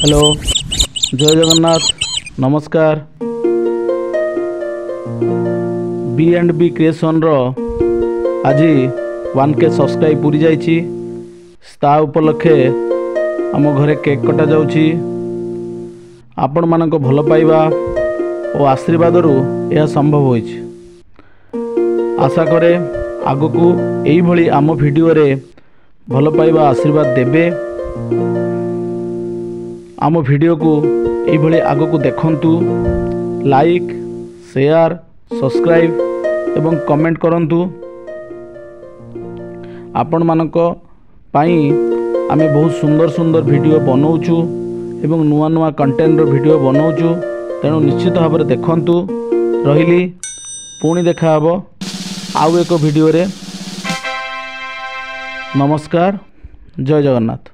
Hello जय जगन्नाथ नमस्कार। B&B creation रो आज 1K सब्सक्राइब पूरी जाइछि। ता उपलक्षे आम घरे केक कटा जाउछि। आपण मानक भल पाइबा और आशीर्वाद यह संभव होइछि। आशा करे आगकू एई भली आम वीडियो रे भल पाइबा आशीर्वाद देबे। आम वीडियो को एई भली आगकू देखंतु। लाइक शेयर सब्सक्राइब एवं कमेंट करंतु। आपण मानक पाई आमे बहुत सुंदर सुंदर वीडियो बनाऊचु एवं नुआ नुआ कंटेंट रो वीडियो बनाऊचु। तेणु निश्चित भाव में देखंतु। रहिली पुणी देखा हबो आउ एक वीडियो रे। नमस्कार जय जगन्नाथ।